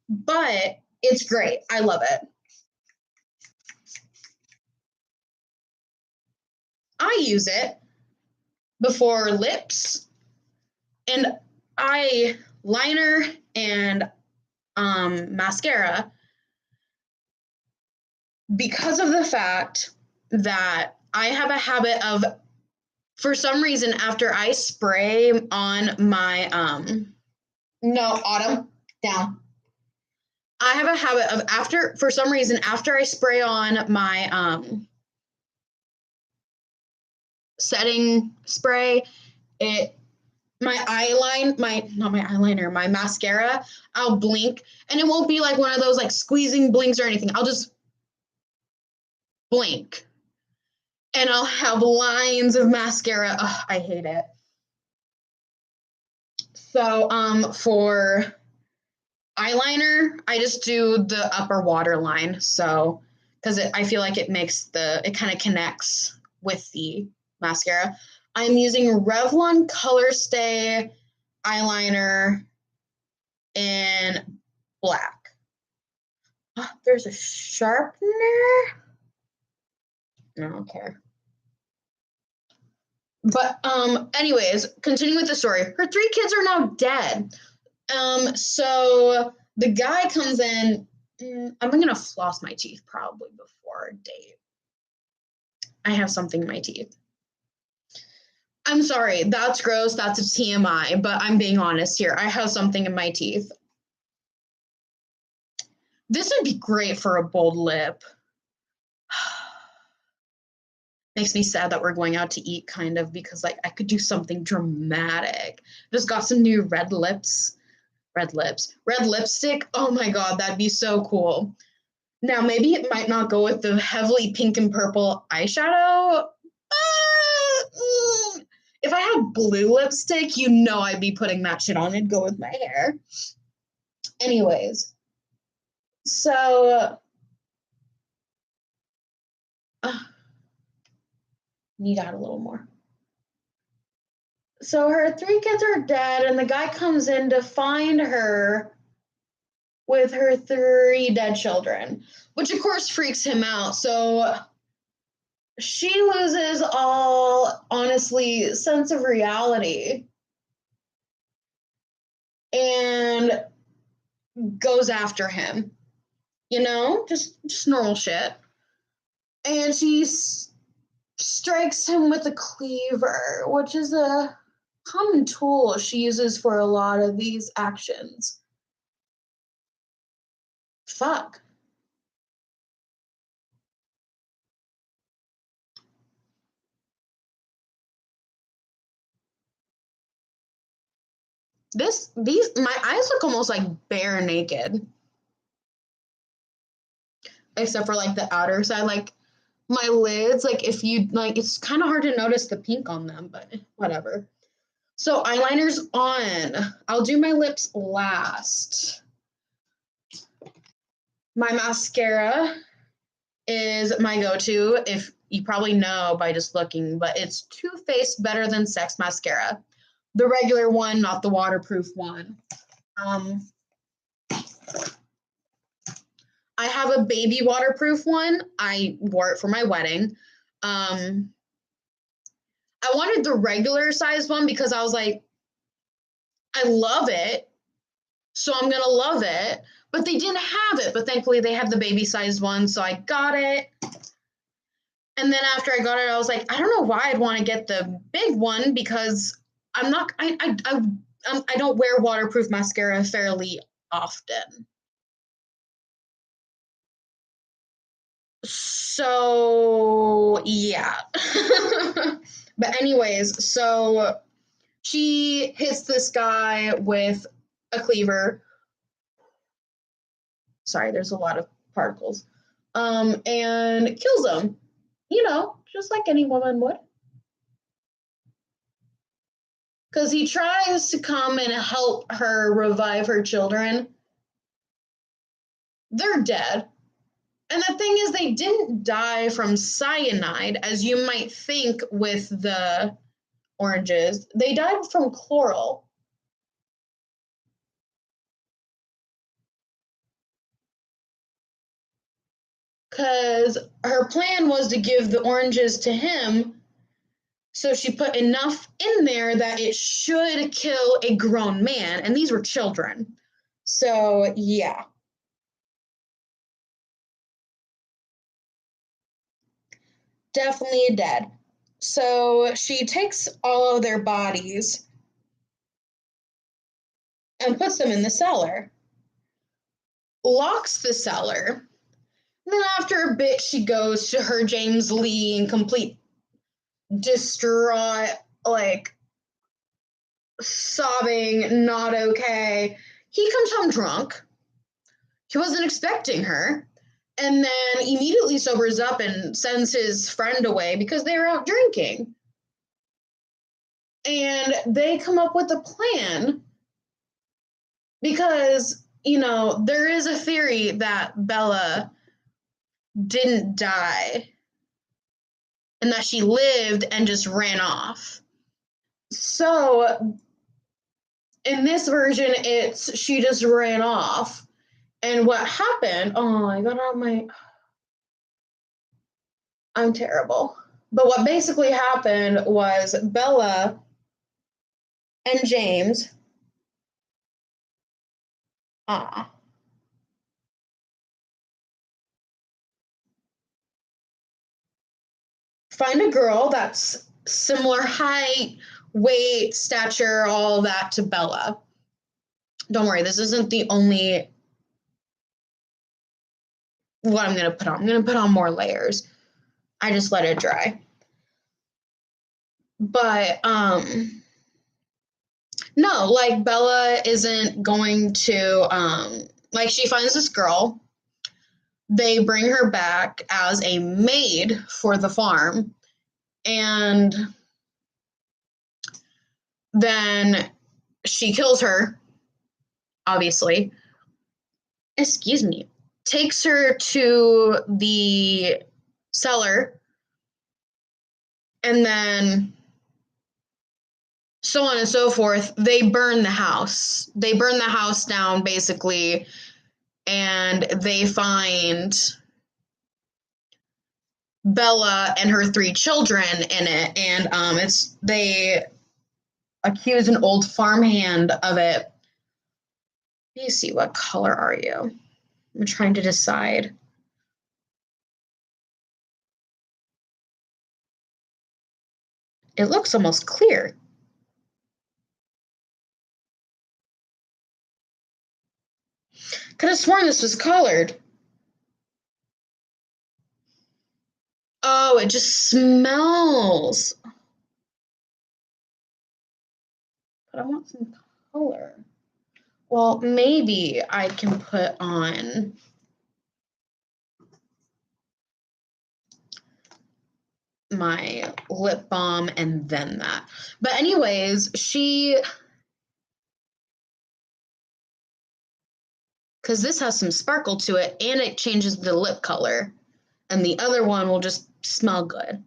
But it's great. I love it. I use it before lips and eyeliner and mascara because of the fact that I have a habit of, for some reason, after I spray on my, no, Autumn, down. I have a habit of for some reason, after I spray on my setting spray, my mascara, I'll blink, and it won't be like one of those like squeezing blinks or anything. I'll just blink. and I'll have lines of mascara. Ugh, I hate it. So for eyeliner, I just do the upper waterline. So because I feel like it kind of connects with the mascara. I'm using Revlon Color Stay eyeliner in black. Oh, there's a sharpener. I don't care. But anyways, continuing with the story. Her 3 kids are now dead. So the guy comes in. I'm gonna floss my teeth probably before a date. I have something in my teeth. I'm sorry, that's gross, that's a TMI, but I'm being honest here. I have something in my teeth. This would be great for a bold lip. Makes me sad that we're going out to eat, kind of, because like I could do something dramatic. Just got some new red lipstick. Oh my god, that'd be so cool. Now maybe it might not go with the heavily pink and purple eyeshadow. If I had blue lipstick, you know I'd be putting that shit on. It'd go with my hair. Anyways, so need to add a little more. So her 3 kids are dead, and the guy comes in to find her with her 3 dead children, which of course freaks him out. So she loses all, honestly, sense of reality and goes after him. You know, just normal shit. And she strikes him with a cleaver, which is a common tool she uses for a lot of these actions. Fuck. My eyes look almost like bare naked. Except for like the outer side, like my lids, like if you like, it's kind of hard to notice the pink on them, but whatever. So eyeliner's on. I'll do my lips last. My mascara is my go-to, if you probably know by just looking, but it's Too Faced Better Than Sex mascara. The regular one, not the waterproof one. I have a baby waterproof one. I wore it for my wedding. I wanted the regular size one because I was like, I love it, so I'm gonna love it. But they didn't have it. But thankfully, they have the baby sized one, so I got it. And then after I got it, I was like, I don't know why I'd want to get the big one because I don't wear waterproof mascara fairly often. So yeah. But anyways, so she hits this guy with a cleaver. Sorry, there's a lot of particles. And kills him. You know, just like any woman would. Because he tries to come and help her revive her children. They're dead. And the thing is, they didn't die from cyanide, as you might think with the oranges. They died from chloral. Because her plan was to give the oranges to him, so she put enough in there that it should kill a grown man, and these were children. So, yeah. Definitely dead. So she takes all of their bodies and puts them in the cellar, locks the cellar. And then after a bit, she goes to her James Lee in complete distraught, like sobbing, not okay. He comes home drunk. He wasn't expecting her. and then immediately sobers up and sends his friend away because they were out drinking. And they come up with a plan because, you know, there is a theory that Bella didn't die and that she lived and just ran off. So in this version, it's she just ran off. And what happened, oh, I got out my, I'm terrible. But what basically happened was Bella and James, find a girl that's similar height, weight, stature, all that to Bella. Don't worry, this isn't the only what I'm going to put on. I'm going to put on more layers. I just let it dry. But no, like Bella isn't going to like she finds this girl. They bring her back as a maid for the farm, and then she kills her, obviously. Excuse me. Takes her to the cellar, and then so on and so forth. They burn the house. They burn the house down, basically, and they find Bella and her 3 children in it, and they accuse an old farmhand of it. Let me see, what color are you? I'm trying to decide. It looks almost clear. Could have sworn this was colored. Oh, it just smells. But I want some color. Well, maybe I can put on my lip balm and then that. But anyways, because this has some sparkle to it and it changes the lip color. And the other one will just smell good.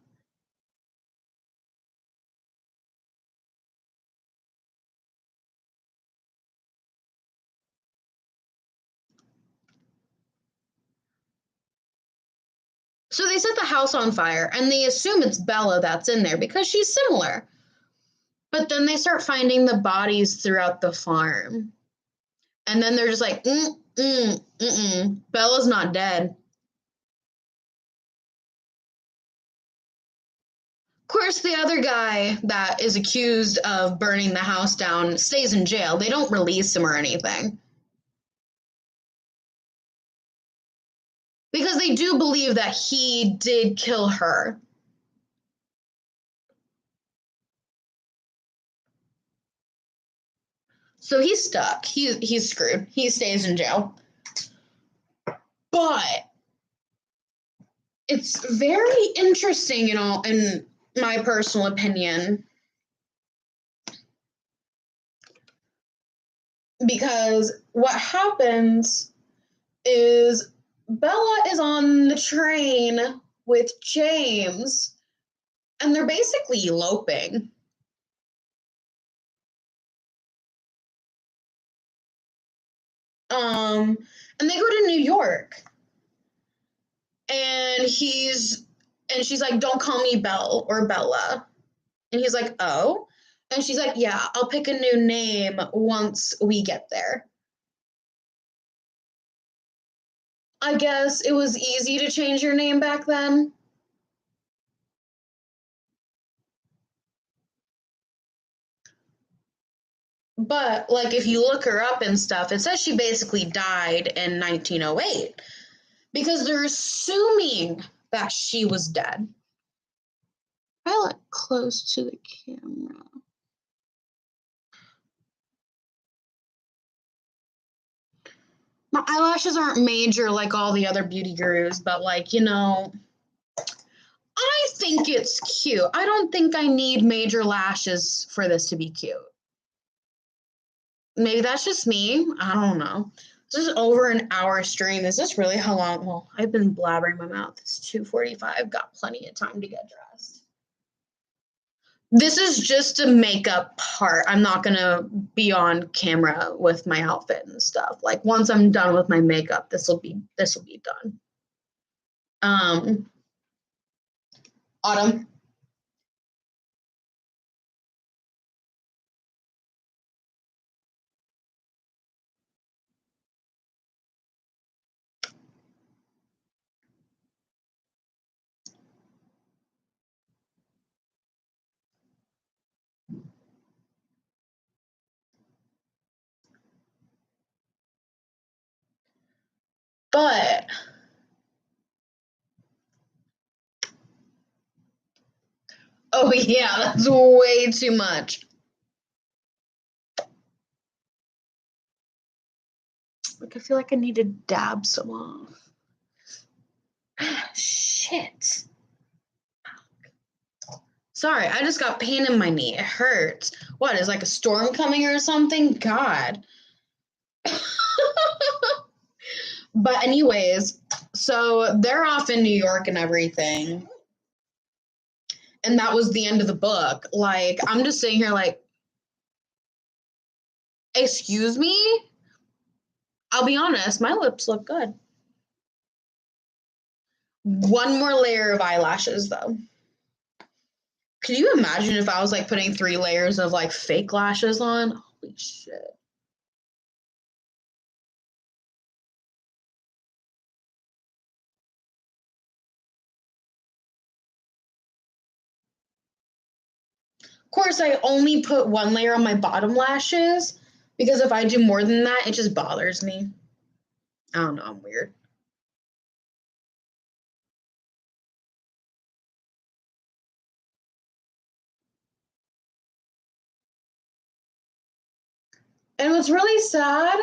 So they set the house on fire and they assume it's Bella that's in there because she's similar. But then they start finding the bodies throughout the farm. And then they're just like, Bella's not dead. Of course, the other guy that is accused of burning the house down stays in jail. They don't release him or anything. Because they do believe that he did kill her. So he's stuck. He's screwed. He stays in jail. But it's very interesting, you know, in my personal opinion, because what happens is Bella is on the train with James, and they're basically eloping. And they go to New York, and she's like, "Don't call me Belle or Bella," and he's like, "Oh," and she's like, "Yeah, I'll pick a new name once we get there." I guess it was easy to change your name back then. But, like, if you look her up and stuff, it says she basically died in 1908 because they're assuming that she was dead. I look close to the camera. My eyelashes aren't major like all the other beauty gurus, but like, you know, I think it's cute. I don't think I need major lashes for this to be cute. Maybe that's just me. I don't know. This is over an hour stream. Is this really how long? Well, I've been blabbering my mouth. It's 2:45. Got plenty of time to get dressed. This is just a makeup part. I'm not gonna be on camera with my outfit and stuff. Like once I'm done with my makeup, this will be done. Autumn. But oh yeah, that's way too much. Like I feel like I need to dab some off. Shit. Sorry, I just got pain in my knee. It hurts. What, is like a storm coming or something? God. But anyways, so they're off in New York and everything. And that was the end of the book. Like, I'm just sitting here like, excuse me? I'll be honest, my lips look good. One more layer of eyelashes, though. Could you imagine if I was like putting 3 layers of like fake lashes on? Holy shit. Of course, I only put 1 layer on my bottom lashes because if I do more than that, it just bothers me. I don't know, I'm weird. And what's really sad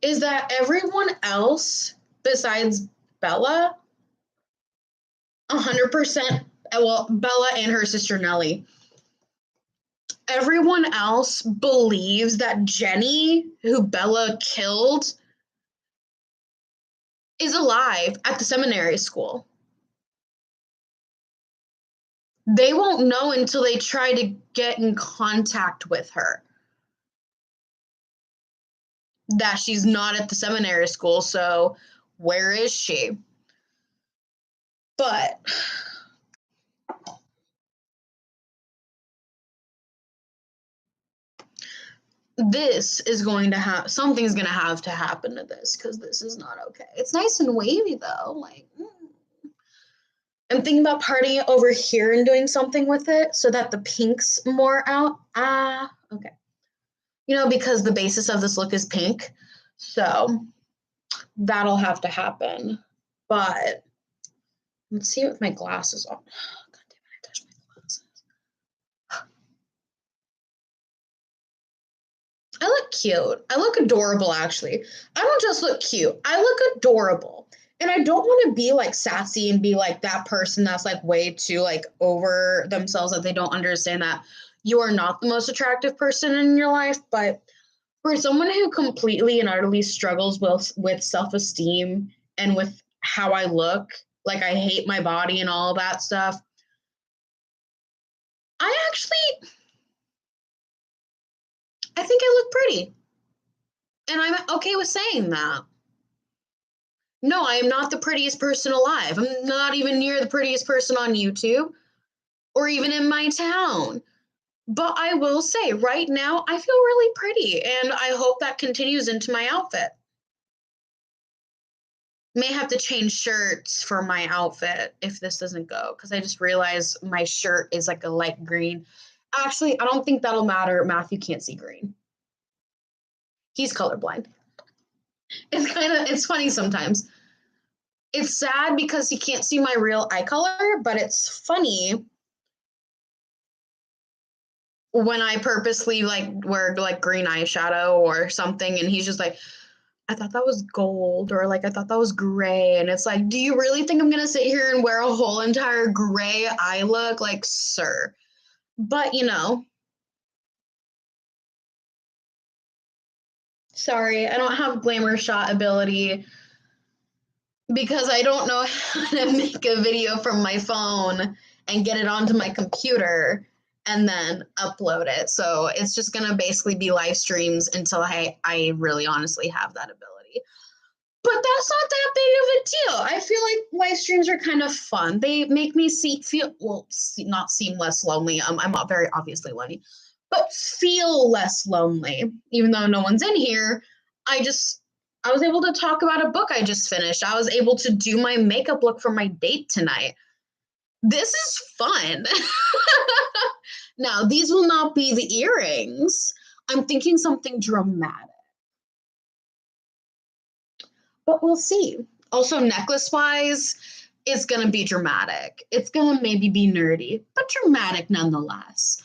is that everyone else besides Bella, 100%, well, Bella and her sister Nellie, everyone else believes that Jenny, who Bella killed, is alive at the seminary school. They won't know until they try to get in contact with her that she's not at the seminary school. So where is she? But this is going to have something's going to have to happen to this because this is not okay. It's nice and wavy though. Like, I'm thinking about parting it over here and doing something with it so that the pink's more out. Okay. You know, because the basis of this look is pink. So that'll have to happen. But let's see with my glasses on. God damn it, I touched my glasses. I look cute. I look adorable, actually. I don't just look cute. I look adorable. And I don't want to be like sassy and be like that person that's like way too like over themselves that they don't understand that you are not the most attractive person in your life. But for someone who completely and utterly struggles with self-esteem and with how I look, like I hate my body and all of that stuff, I think I look pretty. And I'm okay with saying that. No, I am not the prettiest person alive. I'm not even near the prettiest person on YouTube or even in my town. But I will say, right now, I feel really pretty, and I hope that continues into my outfit. May have to change shirts for my outfit if this doesn't go, because I just realized my shirt is like a light green. Actually, I don't think that'll matter. Matthew can't see green. He's colorblind. It's funny sometimes. It's sad because he can't see my real eye color, but it's funny when I purposely like wear like green eyeshadow or something, and he's just like, I thought that was gold, or like I thought that was gray. And it's like, do you really think I'm gonna sit here and wear a whole entire gray eye look? Like, sir. But sorry, I don't have glamour shot ability because I don't know how to make a video from my phone and get it onto my computer and then upload it. So it's just gonna basically be live streams until I really honestly have that ability. But that's not that big of a deal. I feel like live streams are kind of fun. They make me not seem less lonely. I'm not very obviously lonely, but feel less lonely. Even though no one's in here, I was able to talk about a book I just finished. I was able to do my makeup look for my date tonight. This is fun. Now, these will not be the earrings. I'm thinking something dramatic. But we'll see. Also, necklace-wise, it's going to be dramatic. It's going to maybe be nerdy, but dramatic nonetheless.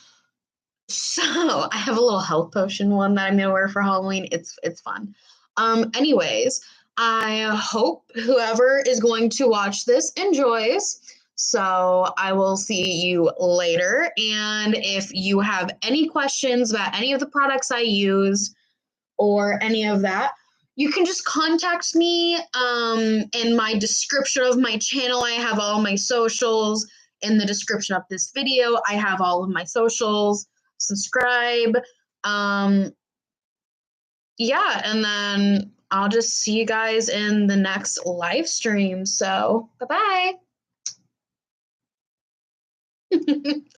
So I have a little health potion one that I'm going to wear for Halloween. It's fun. Anyways, I hope whoever is going to watch this enjoys. So I will see you later. And if you have any questions about any of the products I use or any of that, you can just contact me in my description of my channel. I have all my socials in the description of this video. I have all of my socials. Subscribe. Yeah, and then I'll just see you guys in the next live stream. So, bye-bye.